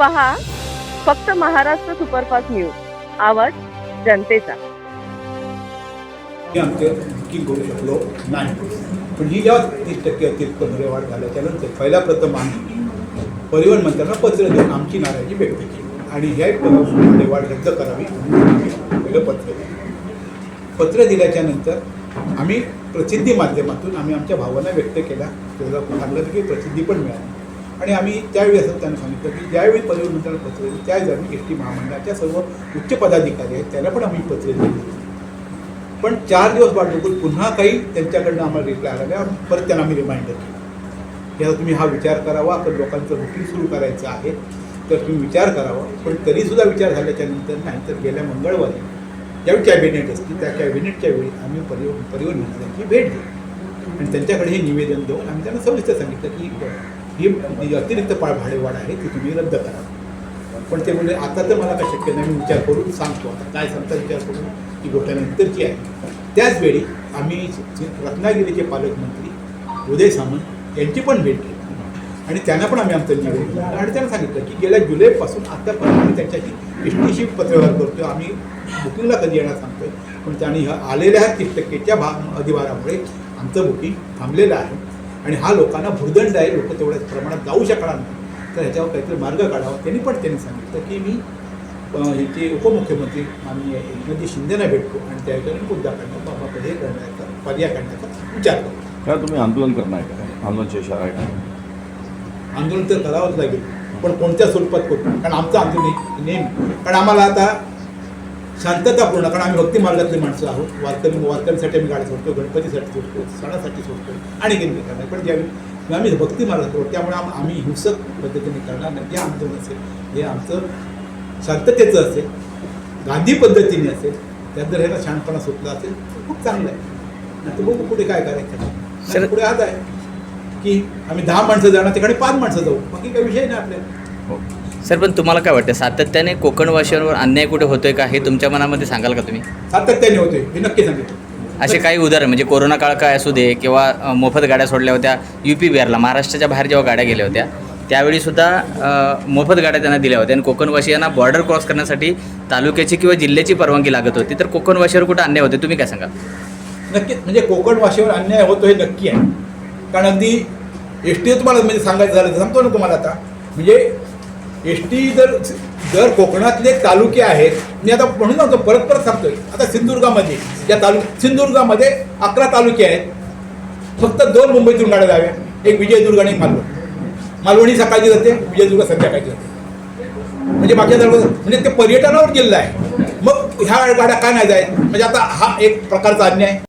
पहा फक्त Maharashtra superfast news, आवाज जनतेचा. आमचे बुकिंग करू शकलो नाही, पण ही जेव्हा 30% अतिरिक्त भाडेवाढ झाल्याच्या नंतर पहिला प्रथम आम्ही परिवहन मंत्र्यांना पत्र देऊन आमची नाराजी व्यक्त केली आणि हे भाडेवाढ रद्द करावी म्हणून आम्ही पहिलं पत्र दिल्याच्या नंतर आम्ही प्रसिद्धी माध्यमातून आम्ही आमच्या भावना व्यक्त केल्या. त्याला सांगलं की प्रसिद्धी पण मिळाली आणि आम्ही त्यावेळी असं त्यांना सांगितलं की ज्यावेळी परिवहन मंत्र्यांना पत्र दिलं त्यावेळी आम्ही एस टी महामंडळाच्या सर्व उच्च पदाधिकारी आहेत त्यांना पण आम्ही पत्र दिली. पण 4 दिवस वाट बघून पुन्हा काही त्यांच्याकडनं आम्हाला रिप्लाय आला. परत त्यांना आम्ही रिमाइंडर केलं की आता तुम्ही हा विचार करावा, तर लोकांचं बुकिंग सुरू करायचं आहे तर तुम्ही विचार करावा. पण तरीसुद्धा विचार झाल्याच्या नंतर नाही तर गेल्या मंगळवारी ज्यावेळी कॅबिनेट असते त्या कॅबिनेटच्या वेळी आम्ही परिवहन मंत्र्यांची भेट घेऊ आणि त्यांच्याकडे हे निवेदन देऊन आम्ही त्यांना सविस्तर सांगितलं की ही अतिरिक्त भाडेवाढ आहे ती तुम्ही रद्द करा. पण ते म्हणजे आता तर मला काय शक्य नाही, मी विचार करून सांगतो. आता काय सांगता विचार करून ही गोष्टीनंतरची आहे. त्याचवेळी आम्ही रत्नागिरीचे पालकमंत्री उदय सामंत यांची पण भेट घेतली आणि त्यांना पण आम्ही आमचं निवेदन दिलं आणि त्यांना सांगितलं की गेल्या जुलैपासून आत्तापर्यंत आम्ही त्यांच्याशी एस टीशी पत्रव्यवहार करतो, आम्ही बुकिंगला कधी येणार सांगतो आहे. पण त्यांनी आलेल्या 30%च्या अधिभारामुळे आमचं बुकिंग थांबलेलं आहे आणि हा लोकांना भुर्दंड आहे, लोक तेवढ्या प्रमाणात जाऊ शकणार नाही, तर ह्याच्यावर काहीतरी मार्ग काढावा. त्यांनी सांगितलं की मी ह्याचे उपमुख्यमंत्री माननीय एकनाथजी शिंदेना भेटतो आणि त्याच्यावर मुद्दा काढण्याचा बाबाकडे करण्याचा पर्याय काढण्याचा विचार करतो. काय तुम्ही आंदोलन करणार आहे का? आंदोलनाची इशारा आहे का? आंदोलन तर करावंच लागेल, पण कोणत्या स्वरूपात करतो? कारण आमचं आंदोलन नेहमी, कारण आम्हाला आता शांततापूर्ण, कारण आम्ही भक्ती मार्गातले माणसं आहोत. वारकऱ्यांसाठी आम्ही गाडी सोडतो, गणपतीसाठी सोडतो, सणासाठी सोडतो आणि गेली करणार. पण ज्यावेळी आम्ही भक्ती मार्गात करतो त्यामुळे आम्ही हिंसक पद्धतीने करणार नाही. जे आंदोलन असेल हे आमचं शांततेचं असेल, गांधी पद्धतीने असेल, त्यात जर ह्याला शहाणपणा सुटला असेल तर खूप चांगलं आहे. नाही तर बघू पुढे काय करायचं. पुढे आज आहे की आम्ही 10 माणसं जाणार ठिकाणी 5 माणसं जाऊ, बाकी काही विषय नाही आपल्याला. सर, पण तुम्हाला काय वाटतं सातत्याने कोकणवासियांवर अन्याय कुठे होतोय का हे तुमच्या मनामध्ये सांगाल का तुम्ही? सातत्याने होते हे नक्की सांगितलं. असे काही उदाहरण म्हणजे कोरोना काळ काय असू दे किंवा मोफत गाड्या सोडल्या होत्या UP बिहारला, महाराष्ट्राच्या बाहेर जेव्हा गाड्या गेल्या होत्या त्यावेळीसुद्धा मोफत गाड्या त्यांना दिल्या होत्या आणि कोकणवासियांना बॉर्डर क्रॉस करण्यासाठी तालुक्याची किंवा जिल्ह्याची परवानगी लागत होती. तर कोकणवासियांवर कुठं अन्याय होते तुम्ही काय सांगाल? नक्कीच, म्हणजे कोकणवासीवर अन्याय होतो हे नक्की आहे. कारण अगदी एस टी तुम्हाला म्हणजे सांगायचं झालं तर सांगतो ना तुम्हाला आता, म्हणजे एस टी जर कोकणातले तालुके आहेत, मी आता म्हणून सांगतो परत सांगतोय. आता सिंधुदुर्गामध्ये सिंधुदुर्गामध्ये 11 तालुके आहेत, फक्त 2 मुंबईतून गाड्या जाव्या, एक विजयदुर्ग आणि एक मालवणी सकाळची जाते, विजयदुर्ग संध्याकाळची जाते. म्हणजे बाकी म्हणजे ते पर्यटनावर जिल्हा आहे, मग ह्या गाड्या काय नाही जायत? म्हणजे आता हा एक प्रकारचा अन्याय.